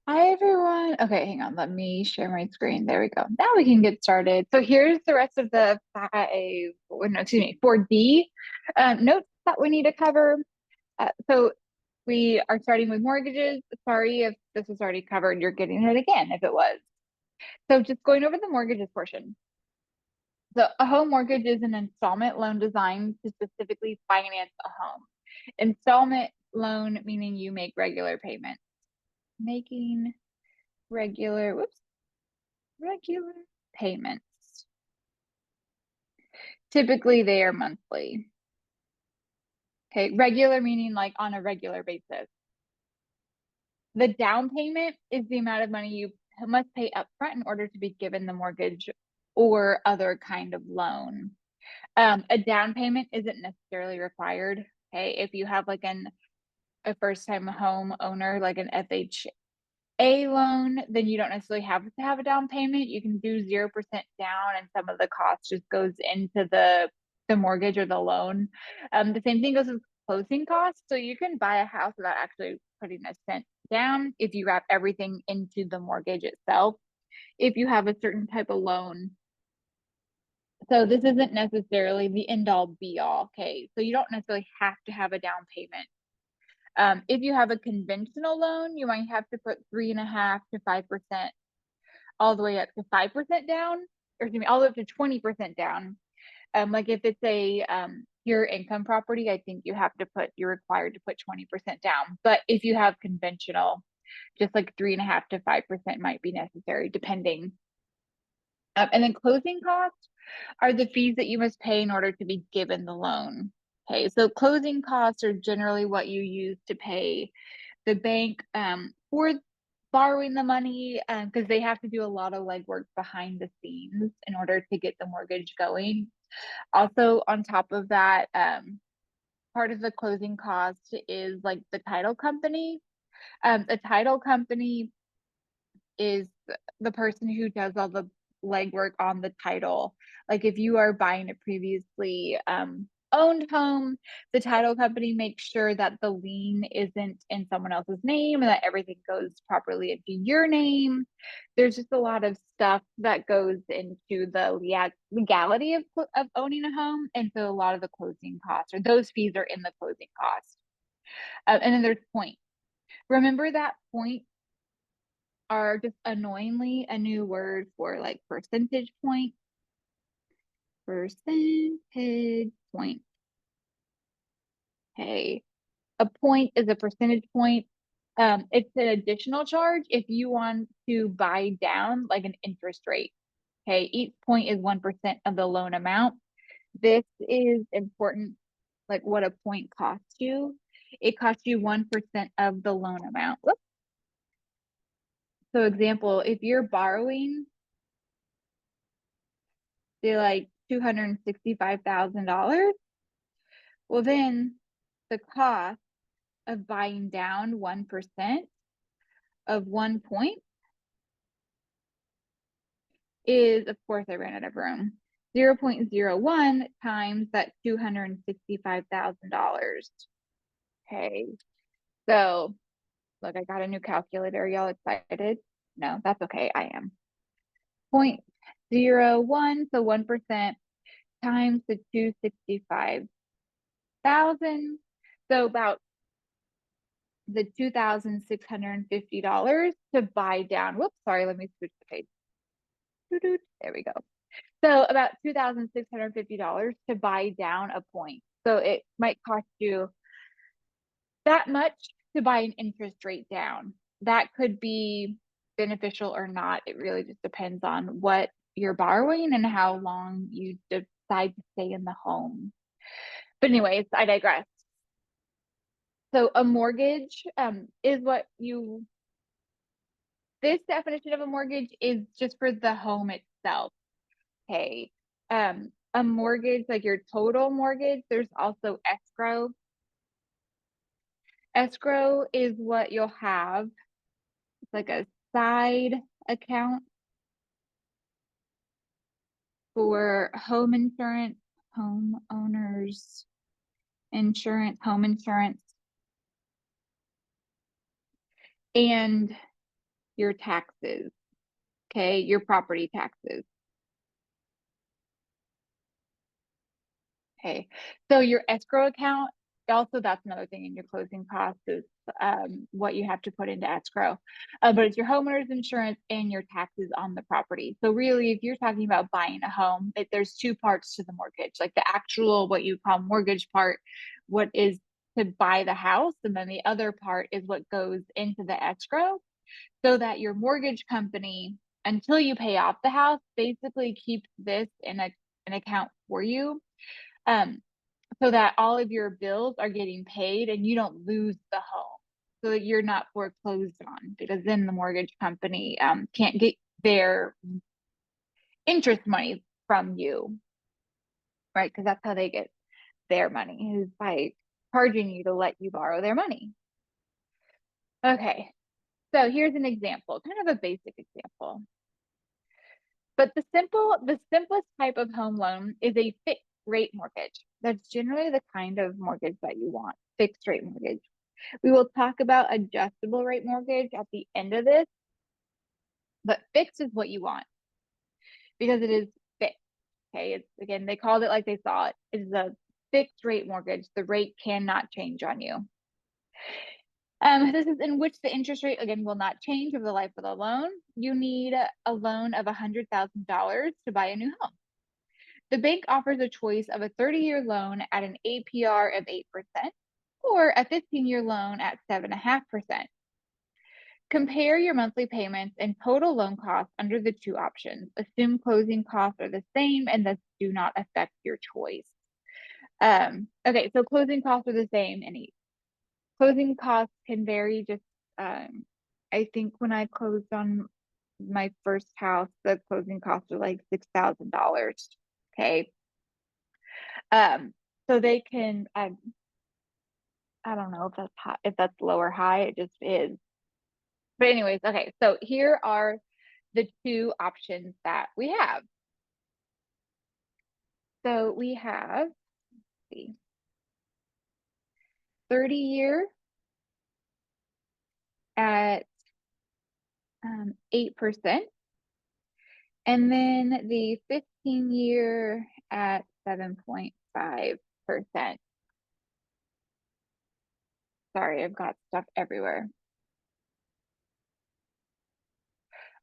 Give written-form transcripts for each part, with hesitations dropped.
Hi everyone. Okay, hang on. Let me share my screen. There we go. Now we can get started. So here's the rest of the no, excuse me, 4D notes that we need to cover. So we are starting with mortgages. Sorry if this was already covered. You're getting it again if it was. So just going over the mortgages portion. So a home mortgage is an installment loan designed to specifically finance a home. Installment loan meaning you make regular payments. Making regular payments. Typically, they are monthly. Okay, regular meaning like on a regular basis. The down payment is the amount of money you must pay upfront in order to be given the mortgage or other kind of loan. A down payment isn't necessarily required. Okay, if you have like a first time home owner, like an FHA loan, then you don't necessarily have to have a down payment. You can do 0% down, and some of the cost just goes into the mortgage or the loan. The same thing goes with closing costs. So you can buy a house without actually putting a cent down if you wrap everything into the mortgage itself. If you have a certain type of loan. So this isn't necessarily the end all be all. Okay. So you don't necessarily have to have a down payment. If you have a conventional loan, you might have to put 3.5 to 5% all the way up to 5% down, or excuse me, all the way up to 20% down. Like if it's a pure income property, I think you're required to put 20% down. But if you have conventional, just like 3.5 to 5% might be necessary, depending. And then closing costs are the fees that you must pay in order to be given the loan. Okay, so closing costs are generally what you use to pay the bank for borrowing the money because they have to do a lot of legwork behind the scenes in order to get the mortgage going. Also, on top of that, part of the closing cost is like the title company. The title company is the person who does all the legwork on the title. Like if you are buying a previously owned home, the title company makes sure that the lien isn't in someone else's name and that everything goes properly into your name. There's just a lot of stuff that goes into the legality of owning a home. And so a lot of the closing costs or those fees are in the closing cost. And then there's point. Remember that point are just annoyingly a new word for like percentage point. Percentage point. Okay. A point is a percentage point. It's an additional charge if you want to buy down like an interest rate. Okay. Each point is 1% of the loan amount. This is important, like what a point costs you. It costs you 1% of the loan amount. Whoops. So example, if you're borrowing say like $265,000, well then the cost of buying down 1% of 1 point is, of course, I ran out of room. 0.01 times that $265,000. Okay, so look, I got a new calculator. Y'all excited? No, that's okay. I am. 0.01, so 1% times the 265,000. So about the $2,650 to buy down. Whoops, sorry, let me switch the page. There we go. So about $2,650 to buy down a point. So it might cost you that much to buy an interest rate down. That could be beneficial or not. It really just depends on what you're borrowing and how long you decide to stay in the home. But anyways, I digress. So a mortgage is what you this definition of a mortgage is just for the home itself. Okay. A mortgage, like your total mortgage, there's also escrow. Escrow is what you'll have. It's like a side account for home insurance, homeowners insurance, home insurance. And your taxes, okay, your property taxes. Okay, so your escrow account, also that's another thing in your closing costs is what you have to put into escrow. But it's your homeowner's insurance and your taxes on the property. So really, if you're talking about buying a home, there's two parts to the mortgage, like the actual, what you call mortgage part, what is to buy the house, and then the other part is what goes into the escrow, so that your mortgage company, until you pay off the house, basically keeps this in an account for you. So that all of your bills are getting paid and you don't lose the home, so that you're not foreclosed on, because then the mortgage company can't get their interest money from you, right? Because that's how they get their money, is by charging you to let you borrow their money. Okay, so here's an example, kind of a basic example. But the simplest type of home loan is a fixed rate mortgage. That's generally the kind of mortgage that you want, fixed rate mortgage. We will talk about adjustable rate mortgage at the end of this, but fixed is what you want because it is fixed. Okay, it's, again, they called it like they saw it. It is a fixed rate mortgage. The rate cannot change on you. This is in which the interest rate, again, will not change over the life of the loan. You need a loan of $100,000 to buy a new home. The bank offers a choice of a 30-year loan at an APR of 8% or a 15-year loan at 7.5%. Compare your monthly payments and total loan costs under the two options. Assume closing costs are the same and thus do not affect your choice. Okay, so closing costs are the same in each. Closing costs can vary. Just I think when I closed on my first house, the closing costs were like $6,000. Okay. So they can, I don't know if that's high, if that's low or high, it just is. But anyways, okay, so here are the two options that we have. So we have, let's see, 30-year at 8%, and then the 15-year at 7.5%. Sorry, I've got stuff everywhere.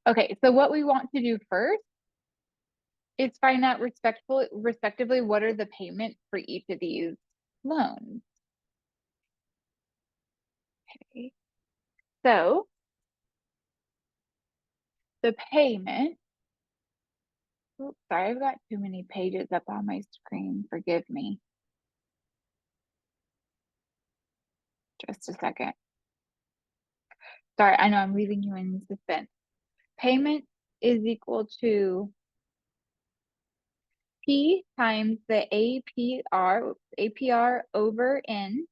Okay, so what we want to do first is find out respectively what are the payments for each of these loans. Okay, so the payment, oops, sorry, I've got too many pages up on my screen, forgive me. Just a second. Sorry, I know I'm leaving you in suspense. Payment is equal to P times the APR over N,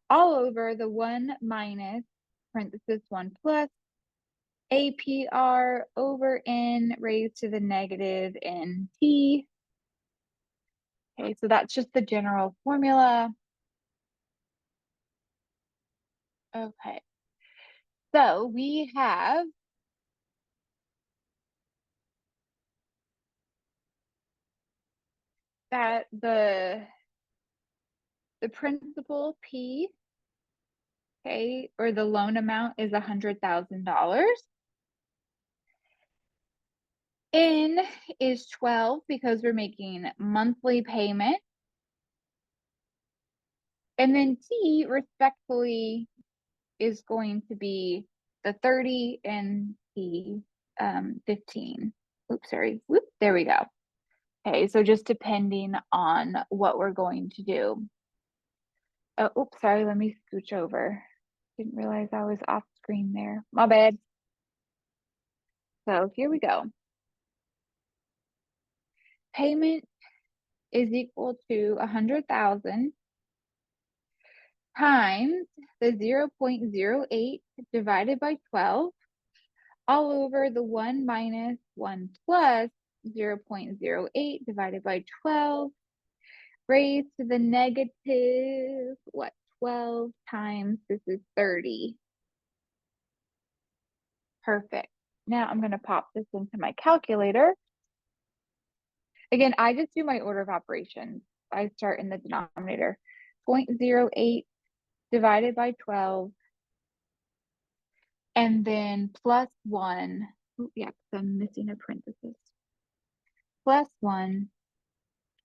all over the 1 minus parenthesis 1 plus APR over N raised to the negative NT. Okay, so that's just the general formula. Okay, so we have that the principal P, okay, or the loan amount is $100,000. N is 12 because we're making monthly payment. And then T respectfully is going to be the 30 and the 15. Oops, sorry. Whoop, there we go. Okay, so just depending on what we're going to do. Oh, oops, sorry, let me scooch over. Didn't realize I was off screen there. My bad. So here we go. Payment is equal to 100,000 times the 0.08 divided by 12, all over the 1 minus 1 plus 0.08 divided by 12, raised to the negative, what, 12 times, this is 30. Perfect. Now I'm going to pop this into my calculator. Again, I just do my order of operations. I start in the denominator. 0.08 divided by 12. And then plus 1. Oh, yeah, because I'm missing a parenthesis. Plus 1.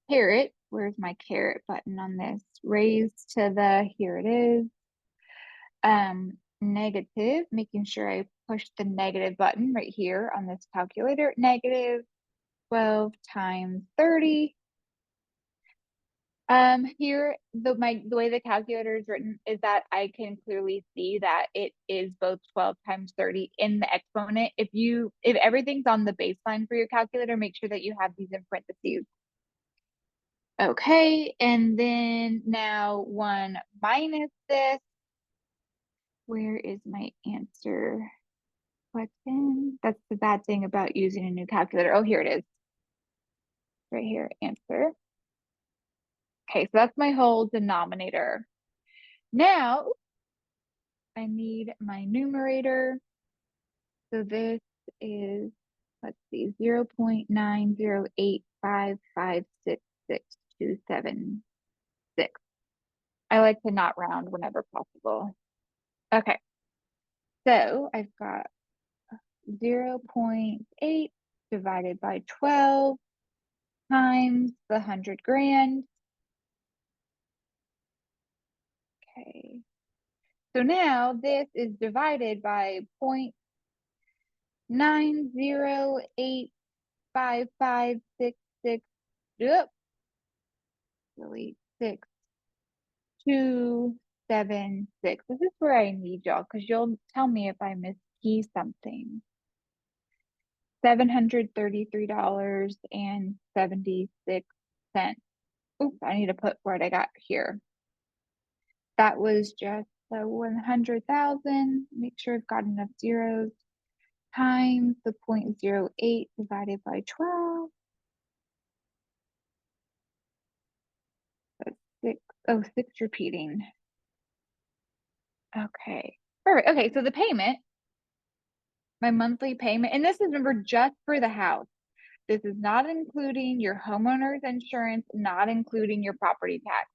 Caret. Where's my caret button on this? Raised to the, here it is. Negative, making sure I push the negative button right here on this calculator. Negative 12 times 30. Here, the way the calculator is written is that I can clearly see that it is both 12 times 30 in the exponent. If everything's on the baseline for your calculator, make sure that you have these in parentheses. Okay, and then now 1 minus this. Where is my answer button? That's the bad thing about using a new calculator. Oh, here it is. Right here, answer. Okay, so that's my whole denominator. Now, I need my numerator. So this is, let's see, 0.908556627. I like to not round whenever possible. Okay, so I've got 0.8 divided by 12 times the 100 grand. Okay, so now this is divided by 0.9085566. Yep. Really 6276. This is where I need y'all because you'll tell me if I miskey something. $733.76. Oops, I need to put what I got here. That was just the 100,000. Make sure I've got enough zeros. Times the 0.08 divided by 12. That's 6. Oh, 6 repeating. Okay. Perfect. Okay, so the payment, my monthly payment, and this is, remember, just for the house. This is not including your homeowner's insurance, not including your property tax.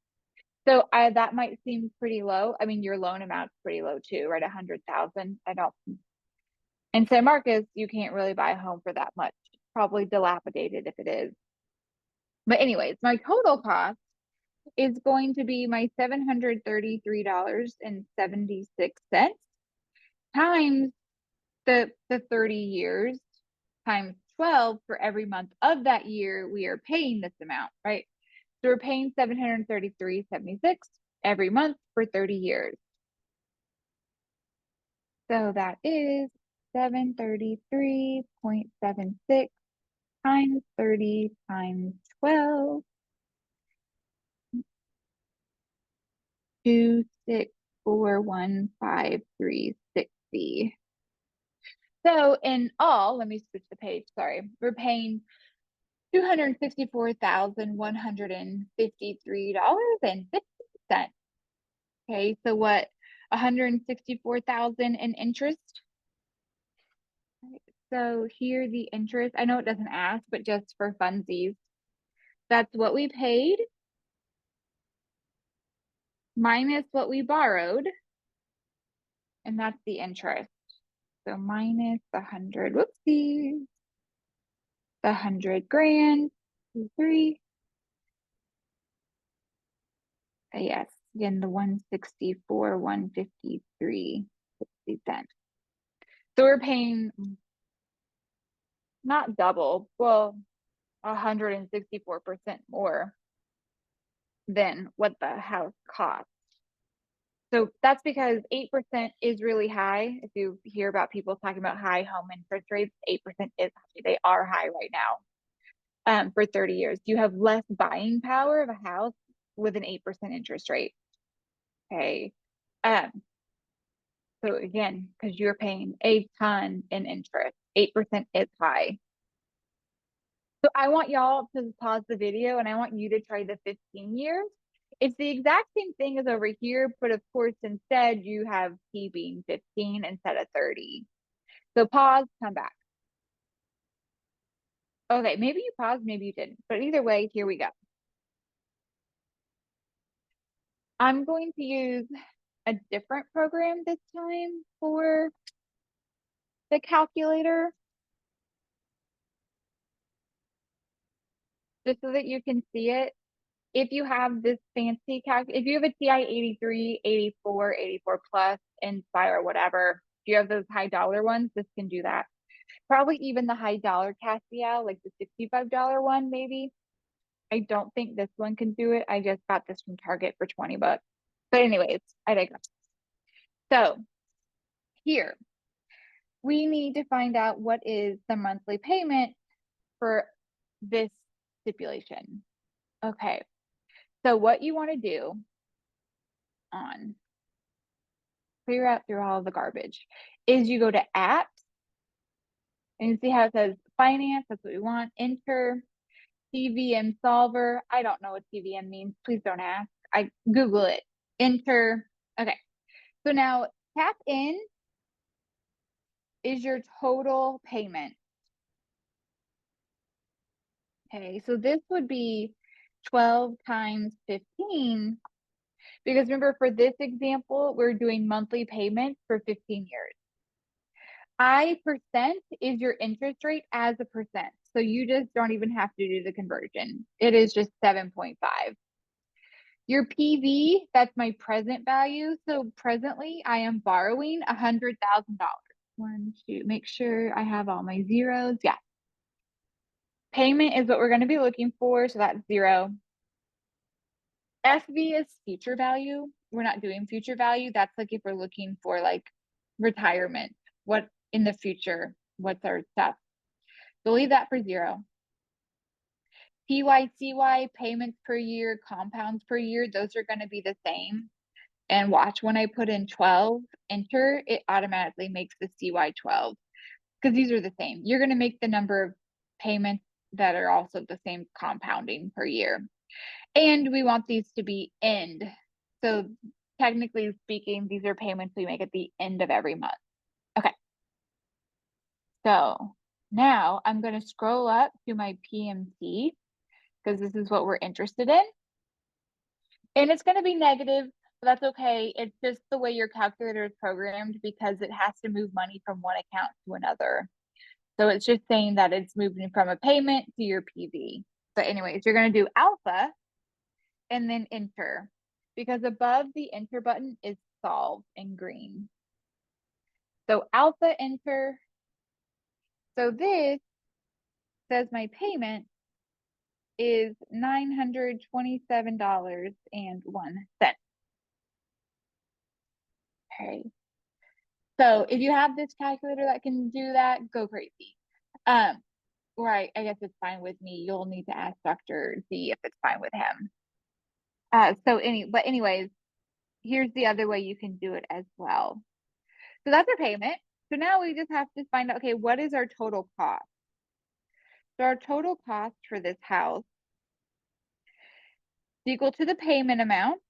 So that might seem pretty low. I mean, your loan amount's pretty low too, right? 100,000. In San Marcos, you can't really buy a home for that much. Probably dilapidated if it is. But anyways, my total cost is going to be my $733.76 times the 30 years times 12 for every month of that year we are paying this amount, right? So we're paying $733.76 every month for 30 years. So that is 733.76 times 30 times 12. 2641560. So in all, let me switch the page, sorry. We're paying $254,153.50. Okay, so what, 164,000 in interest? So here the interest, I know it doesn't ask, but just for funsies, that's what we paid minus what we borrowed, and that's the interest. So minus the 100, whoopsies, the 100 grand, 3. Yes, again, the 164, 153, 60 cents. So we're paying not double, well, 164% more than what the house costs. So that's because 8% is really high. If you hear about people talking about high home interest rates, 8% is high. They are high right now. For 30 years. You have less buying power of a house with an 8% interest rate. Okay. So again, because you're paying a ton in interest, 8% is high. So I want y'all to pause the video and I want you to try the 15 years. It's the exact same thing as over here, but of course, instead you have T being 15 instead of 30. So pause, come back. Okay, maybe you paused, maybe you didn't, but either way, here we go. I'm going to use a different program this time for the calculator, just so that you can see it. If you have this fancy if you have a TI 83, 84, 84 plus, Inspire, whatever, if you have those high dollar ones, this can do that. Probably even the high dollar Casio, like the $65 one, maybe. I don't think this one can do it. I just got this from Target for 20 bucks. But anyways, I digress. So here, we need to find out what is the monthly payment for this stipulation. Okay, so what you want to do clear out through all the garbage is you go to apps and you see how it says finance, that's what we want, enter TVM solver. I don't know what TVM means, please don't ask. I Google it, enter. Okay, so now tap in is your total payment. Okay, so this would be 12 times 15, because remember for this example, we're doing monthly payments for 15 years. I% is your interest rate as a percent. So you just don't even have to do the conversion. It is just 7.5. Your PV, that's my present value. So presently I am borrowing $100,000. One, two, make sure I have all my zeros. Yeah. Payment is what we're going to be looking for. So that's 0. FV is future value. We're not doing future value. That's like if we're looking for like retirement, what in the future, what's our stuff. So leave that for 0. PYCY, payments per year, compounds per year, those are going to be the same. And watch, when I put in 12, enter, it automatically makes the CY 12 because these are the same. You're going to make the number of payments that are also the same compounding per year. And we want these to be end. So technically speaking, these are payments we make at the end of every month. Okay. So now I'm going to scroll up to my PMT because this is what we're interested in. And it's going to be negative, but that's okay. It's just the way your calculator is programmed because it has to move money from one account to another. So it's just saying that it's moving from a payment to your PV. But anyways, you're going to do alpha and then enter, because above the enter button is solve in green. So alpha, enter. So this says my payment is $927.01. Okay. So if you have this calculator that can do that, go crazy. Right, I guess it's fine with me. You'll need to ask Dr. Z if it's fine with him. But anyways, here's the other way you can do it as well. So that's our payment. So now we just have to find out, okay, what is our total cost? So our total cost for this house is equal to the payment amount.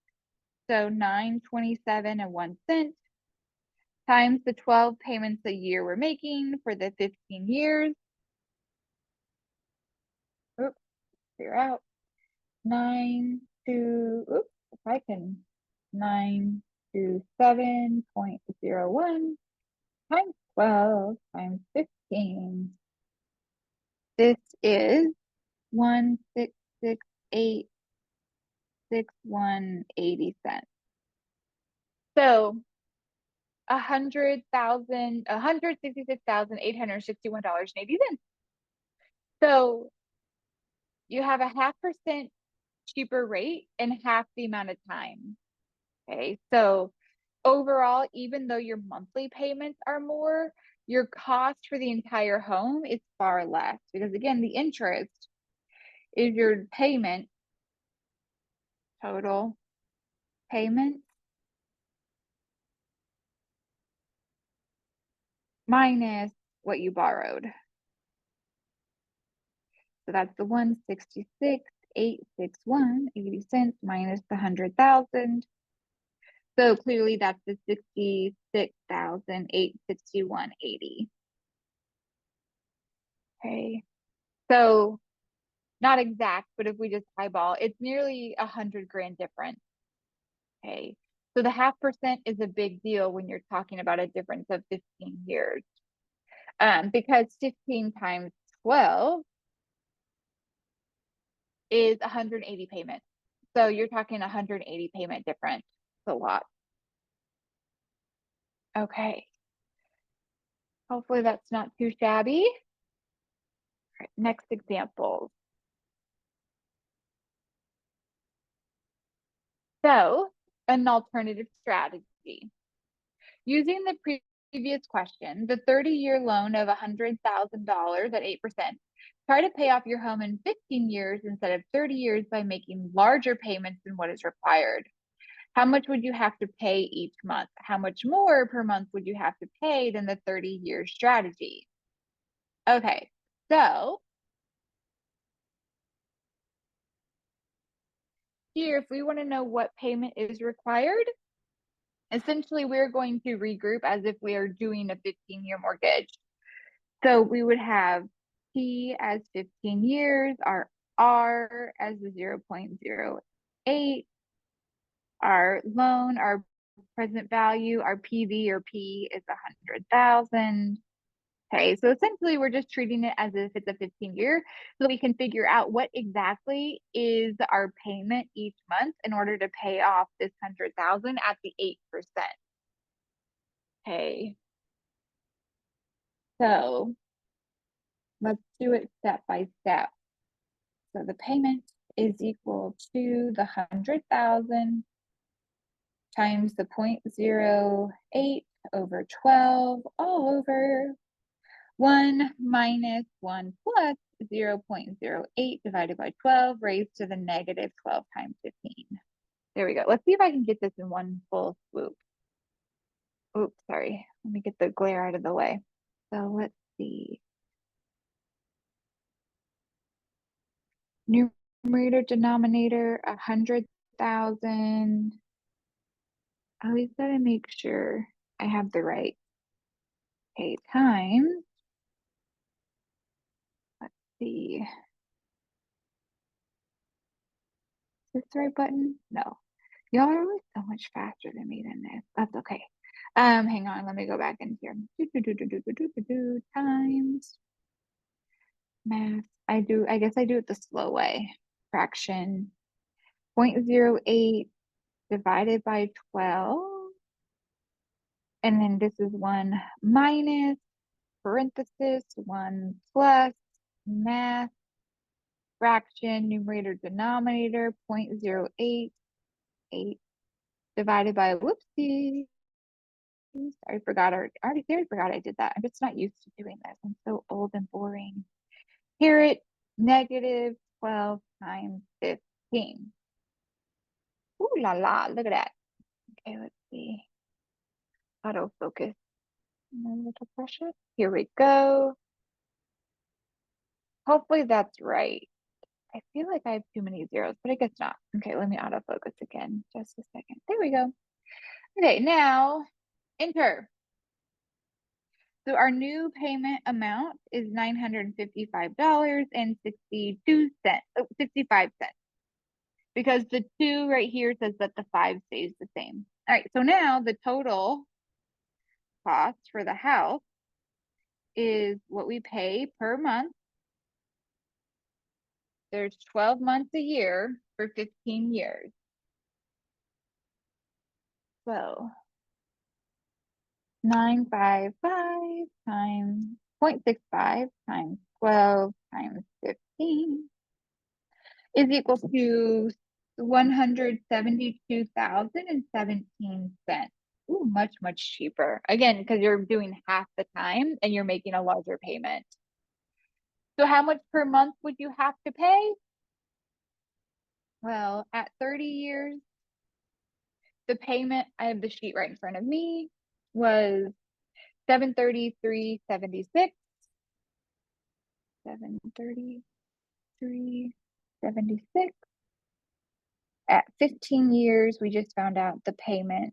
So $927.01 times the 12 payments a year we're making for the 15 years. Oops, clear out. 927.01 times 12 times 15. This is 1,668,6180 cents. So $166,861.80. So you have a 0.5% cheaper rate and half the amount of time. Okay, so overall, even though your monthly payments are more, your cost for the entire home is far less, because again, the interest is your payment, total payment minus what you borrowed. So that's the 166,861.80 minus the 100,000. So clearly that's the 66,861.80. Okay. So not exact, but if we just eyeball, it's nearly 100 grand difference. Okay. So the 0.5% is a big deal when you're talking about a difference of 15 years. Because 15 times 12 is 180 payments. So you're talking 180 payment difference. It's a lot. Okay. Hopefully that's not too shabby. All right, next example. So an alternative strategy. Using the previous question, the 30-year loan of $100,000 at 8%, try to pay off your home in 15 years instead of 30 years by making larger payments than what is required. How much would you have to pay each month? How much more per month would you have to pay than the 30-year strategy? Okay, so here, if we want to know what payment is required, essentially we're going to regroup as if we are doing a 15-year mortgage. So we would have T as 15 years, our R as the 0.08, our loan, our present value, our PV or P is 100,000. Okay, so essentially we're just treating it as if it's a 15-year so we can figure out what exactly is our payment each month in order to pay off this 100,000 at the 8%. Okay, so let's do it step by step. So the payment is equal to the 100,000 times the 0.08 over 12 all over 1 minus 1 plus 0.08 divided by 12 raised to the negative 12 times 15. There we go. Let's see if I can get this in one full swoop. Oops, sorry. Let me get the glare out of the way. So let's see. Numerator, denominator, 100,000. I always gotta make sure I have the right. Okay, times. Let's see. Is this the right button? No. Y'all are always so much faster than me than this. That's okay. Hang on, let me go back in here. Times math. I guess I do it the slow way. Fraction 0.08 divided by 12. And then this is 1 minus parenthesis 1 plus math fraction numerator denominator 0.088 divided by whoopsie. I forgot I already forgot I did that. I'm just not used to doing this. I'm so old and boring. Here it negative 12 times 15. Ooh la la, look at that. Okay, let's see. Autofocus. A little pressure. Here we go. Hopefully that's right. I feel like I have too many zeros, but I guess not. Okay, let me autofocus again. Just a second. There we go. Okay, now enter. So our new payment amount is $955.62. Oh, 65 cents. Because the 2 right here says that the 5 stays the same. All right, so now the total cost for the house is what we pay per month. There's 12 months a year for 15 years. So 955 times 0.65 times 12 times 15 is equal to 172,017 cents. Ooh, much, much cheaper. Again, because you're doing half the time and you're making a larger payment. So how much per month would you have to pay? Well, at 30 years, the payment, I have the sheet right in front of me, was $733.76. $733.76. At 15 years, we just found out the payment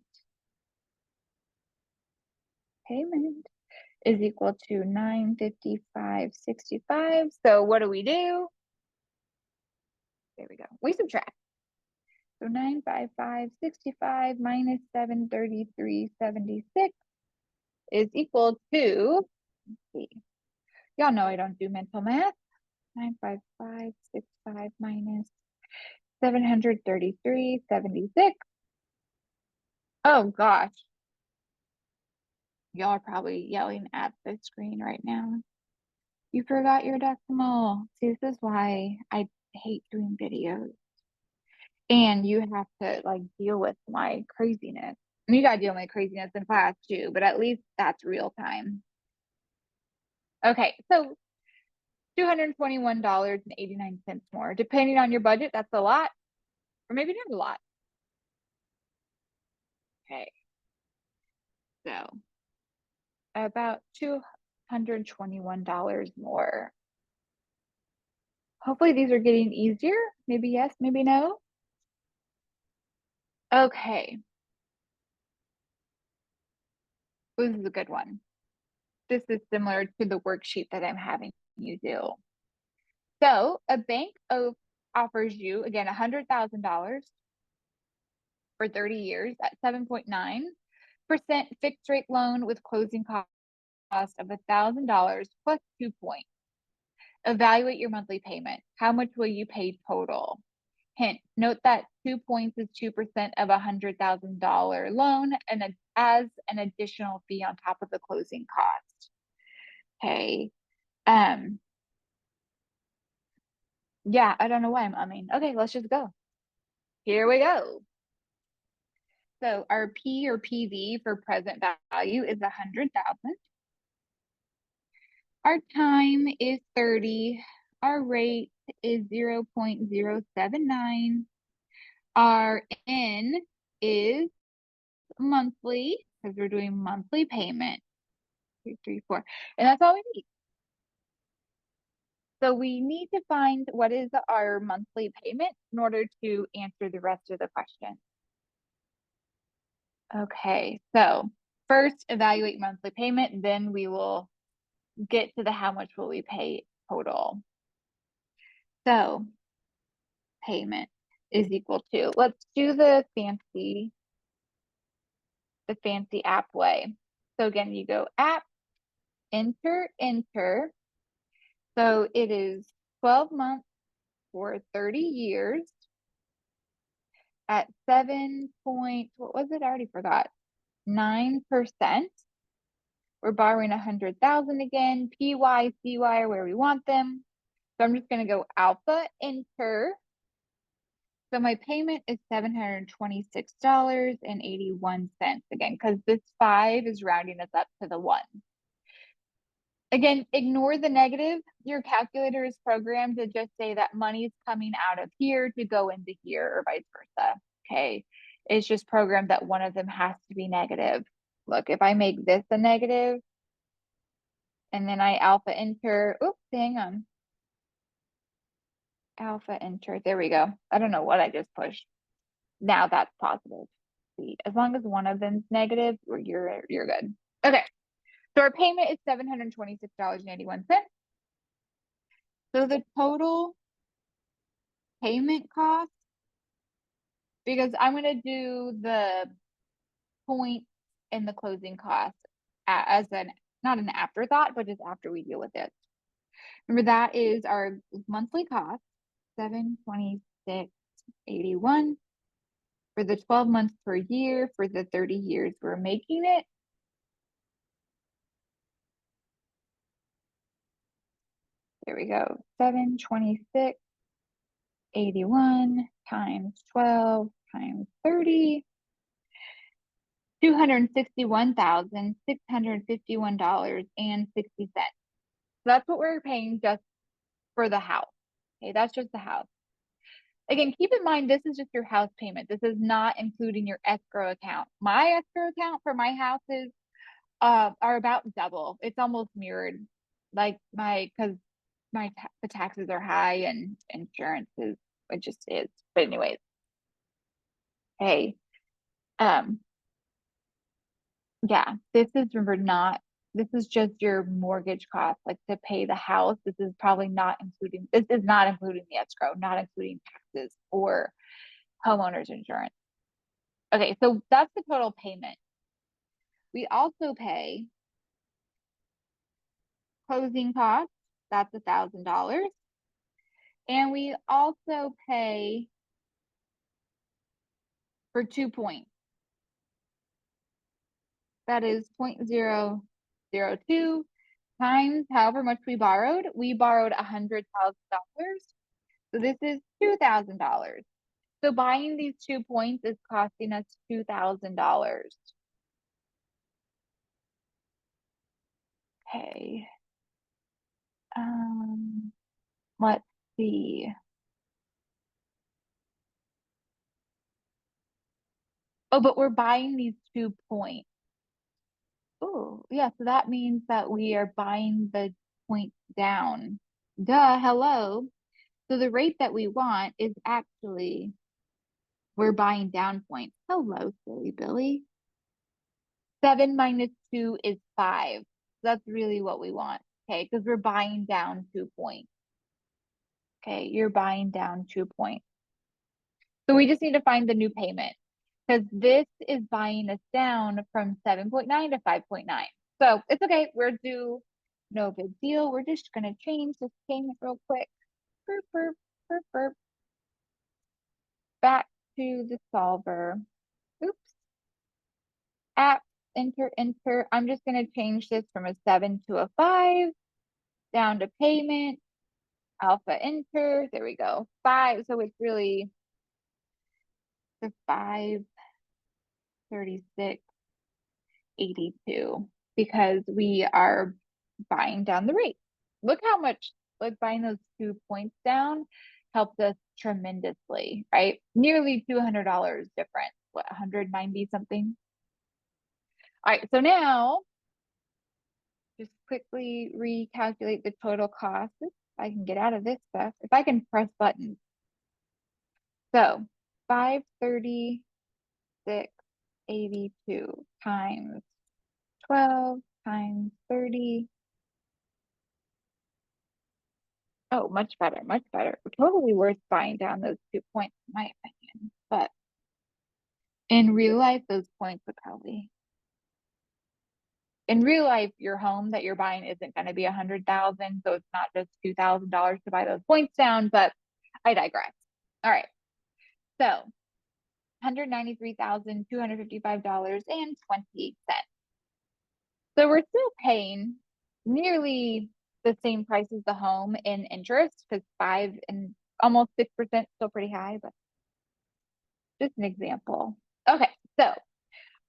is equal to 955.65. So what do? There we go. We subtract. So 955.65 minus 733.76 is equal to, let's see, y'all know I don't do mental math. 955.65 minus 733.76. Oh gosh. Y'all are probably yelling at the screen right now. You forgot your decimal. See, this is why I hate doing videos. And you have to like deal with my craziness. And you gotta deal with my craziness in class too, but at least that's real time. Okay, so $221.89 more. Depending on your budget, that's a lot, or maybe not a lot. Okay. So about $221 more. Hopefully these are getting easier. Maybe yes, maybe no. Okay. This is a good one. This is similar to the worksheet that I'm having you do. So a bank offers you, again, $100,000 for 30 years at 7.9% fixed rate loan with closing cost of $1,000 plus 2 points. Evaluate your monthly payment. How much will you pay total? Hint, note that 2 points is 2% of $100,000 loan and as an additional fee on top of the closing cost. Okay. Yeah, I don't know why I'm umming. Okay, let's just go. Here we go. So our P or PV for present value is 100,000. Our time is 30. Our rate is 0.079. Our N is monthly because we're doing monthly payment. 2, 3, 4. And that's all we need. So we need to find what is our monthly payment in order to answer the rest of the question. Okay, so first evaluate monthly payment, then we will get to the how much will we pay total. So payment is equal to, let's do the fancy app way. So again, you go app, enter. So it is 12 months for 30 years at 7 point, what was it? I already forgot. 9%. We're borrowing 100,000 again. PY, CY are where we want them. So I'm just going to go alpha, enter. So my payment is $726.81 again, because this 5 is rounding us up to the 1. Again, ignore the negative. Your calculator is programmed to just say that money's coming out of here to go into here or vice versa. Okay. It's just programmed that one of them has to be negative. Look, if I make this a negative and then I alpha enter, oops, hang on. Alpha enter, there we go. I don't know what I just pushed. Now that's positive. See, as long as one of them's negative, you're good. Okay. So our payment is $726.81. So the total payment cost, because I'm going to do the point and the closing cost as not an afterthought, but just after we deal with it. Remember, that is our monthly cost, $726.81 for the 12 months per year for the 30 years we're making it. There we go. 726.81 times 12 times 30. $261,651.60. So that's what we're paying just for the house. Okay, that's just the house. Again, keep in mind, this is just your house payment. This is not including your escrow account. My escrow account for my houses are about double. It's almost mirrored, like because the taxes are high and insurance is, it just is. But anyways, hey, yeah, this is, remember, not This is just your mortgage cost, like to pay the house. This is probably not including, this is not including the escrow, not including taxes or homeowner's insurance. Okay, so that's the total payment. We also pay closing costs, that's $1,000. And we also pay for 2 points. That is 0.002 times however much we borrowed. We borrowed $100,000. So this is $2,000. So buying these 2 points is costing us $2,000. Okay. Let's see. Oh, but we're buying these 2 points. Oh, yeah, so that means that we are buying the points down. Duh, hello. So the rate that we want is actually, we're buying down points. Hello, silly Billy. 7 minus 2 is 5. That's really what we want, okay? Because we're buying down 2 points. Okay, you're buying down 2 points. So we just need to find the new payment because this is buying us down from 7.9 to 5.9. So it's okay. We're due. No big deal. We're just going to change this payment real quick. Burp, burp, burp, burp. Back to the solver. Oops. App, enter, enter. I'm just going to change this from a 7 to a 5. Down to payment. Alpha, enter. There we go. 5. So it's really the 536.82 because we are buying down the rate. Look how much, like buying those 2 points down helped us tremendously, right? Nearly $200 difference. What, 190 something? All right, so now just quickly recalculate the total cost. If I can get out of this stuff, if I can press buttons. So 536.82 times 12 times 30. Oh, much better, much better. Totally worth buying down those 2 points, in my opinion. But in real life, those points would probably, in real life, your home that you're buying isn't going to be 100,000, so it's not just $2,000 to buy those points down. But I digress. All right, so $193,255.20. So we're still paying nearly the same price as the home in interest because 5 and almost 6% still pretty high, but just an example. Okay, so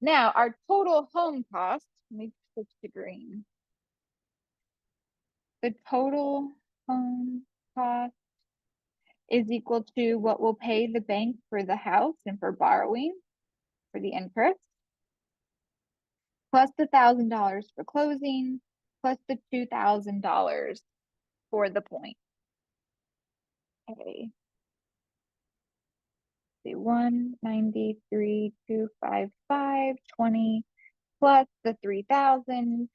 now our total home cost, let me switch to green. The total home cost is equal to what we'll pay the bank for the house and for borrowing for the interest, plus the $1,000 for closing, plus the $2,000 for the point. Okay. See, 193,255.20 plus the 3,000.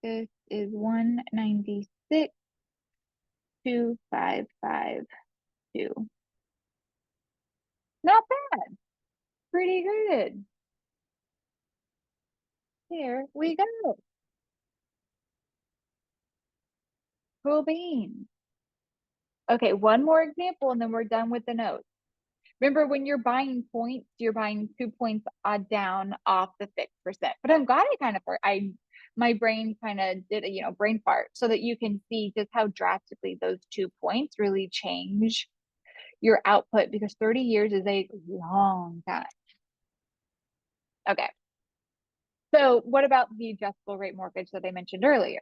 This is 196,255.2. Not bad. Pretty good. Here we go. Cool beans. Okay, one more example and then we're done with the notes. Remember when you're buying points, you're buying 2 points down off the fixed percent. But I'm glad my brain kind of did a brain fart so that you can see just how drastically those 2 points really change your output because 30 years is a long time. Okay. So what about the adjustable rate mortgage that I mentioned earlier?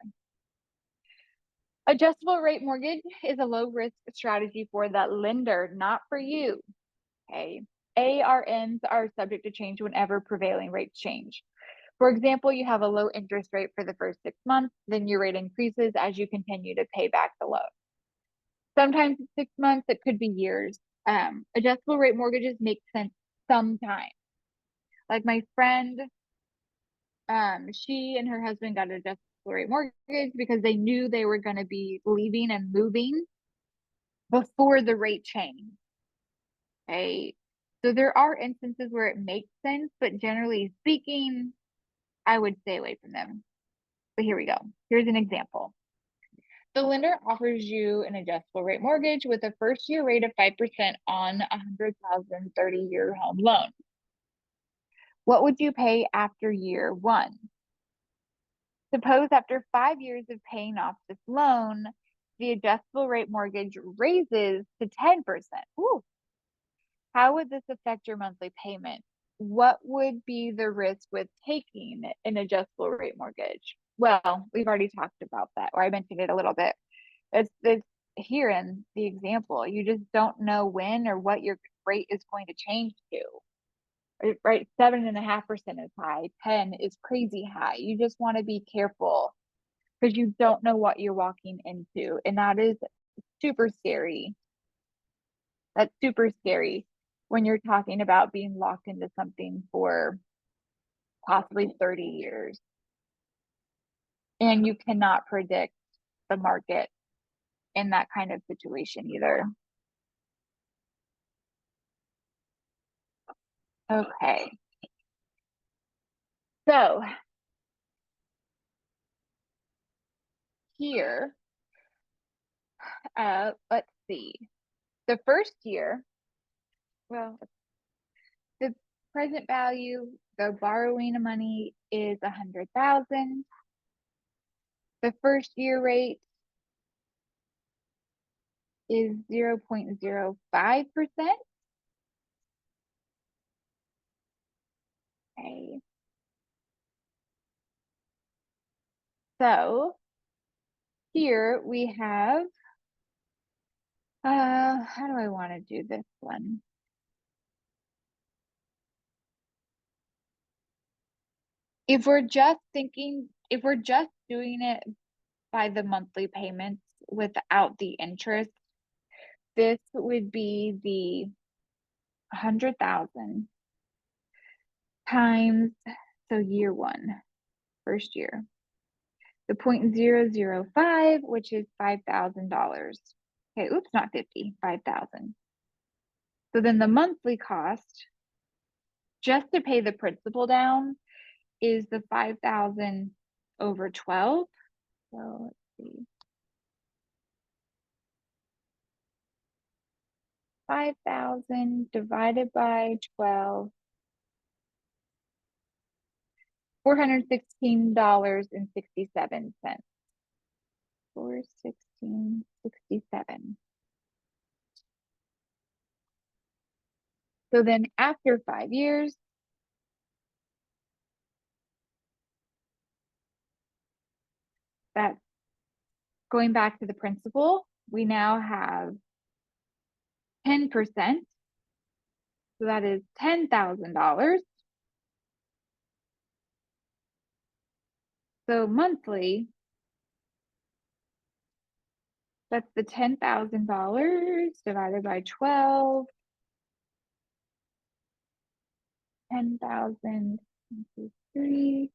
Adjustable rate mortgage is a low risk strategy for the lender, not for you. Okay. ARMs are subject to change whenever prevailing rates change. For example, you have a low interest rate for the first 6 months, then your rate increases as you continue to pay back the loan. Sometimes it's 6 months, it could be years. Adjustable rate mortgages make sense sometimes. Like my friend she and her husband got an adjustable rate mortgage because they knew they were going to be leaving and moving before the rate change. Okay. So there are instances where it makes sense, but generally speaking, I would stay away from them. But here we go. Here's an example. The lender offers you an adjustable rate mortgage with a first year rate of 5% on a 100,000 30-year home loan. What would you pay after year one? Suppose after 5 years of paying off this loan, the adjustable rate mortgage raises to 10%. Ooh. How would this affect your monthly payment? What would be the risk with taking an adjustable rate mortgage? Well, we've already talked about that, or I mentioned it a little bit. It's here in the example. You just don't know when or what your rate is going to change to. Right? 7.5% is high, 10 is crazy high. You just want to be careful because you don't know what you're walking into. And that is super scary. That's super scary when you're talking about being locked into something for possibly 30 years. And you cannot predict the market in that kind of situation either. Okay. So here, let's see. The first year, well, the present value, the borrowing money is 100,000. The first year rate is 0.05%. Okay. So here we have, how do I want to do this one? If we're just doing it by the monthly payments without the interest, this would be the 100,000 times, so year one, first year, the 0.005, which is $5,000. Okay, oops, not 50, 5,000. So then the monthly cost, just to pay the principal down, is the 5,000 over 12. So let's see. 5,000 divided by 12, $416.67. 416.67. So then after 5 years, that's going back to the principal, we now have 10%. So that is $10,000. So monthly, that's the $10,000 divided by 12. 10,003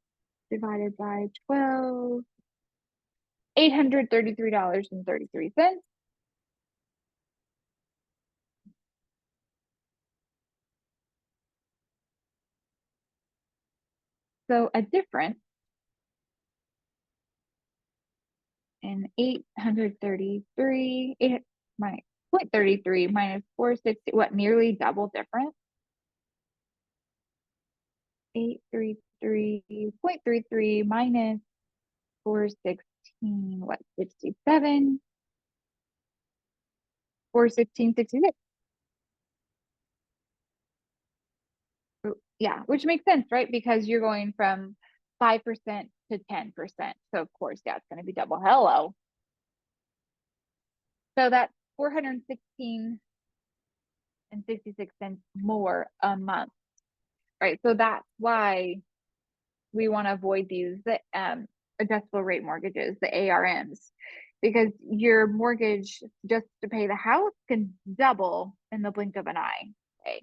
divided by 12. $833.33. So a difference in 833, 0.33 minus 460, what, nearly double difference? 833.33 minus 416, what, 67? 416.66. Yeah, which makes sense, right? Because you're going from 5% to 10%. So of course, yeah, it's going to be double. Hello. So that's 416.66 more a month, right? So that's why we want to avoid these adjustable rate mortgages, the ARMs, because your mortgage just to pay the house can double in the blink of an eye. Okay.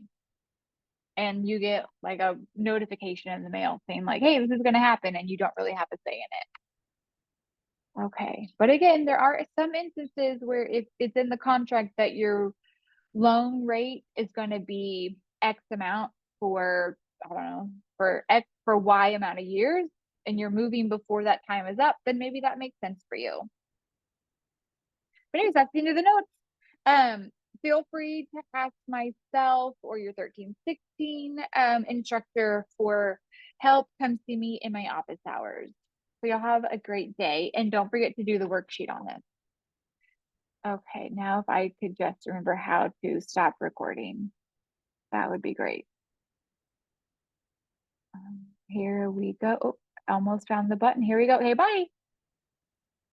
and you get like a notification in the mail saying like, hey, this is going to happen, and you don't really have a say in it. Okay. But again, there are some instances where if it's in the contract that your loan rate is going to be X amount for, I don't know, for X for Y amount of years, and you're moving before that time is up, then maybe that makes sense for you. But anyways, that's the end of the notes. Feel free to ask myself or your 1316 instructor for help. Come see me in my office hours. So y'all have a great day, and don't forget to do the worksheet on this. Okay, now if I could just remember how to stop recording, that would be great. Here we go. Oh, almost found the button. Here we go. Hey, bye.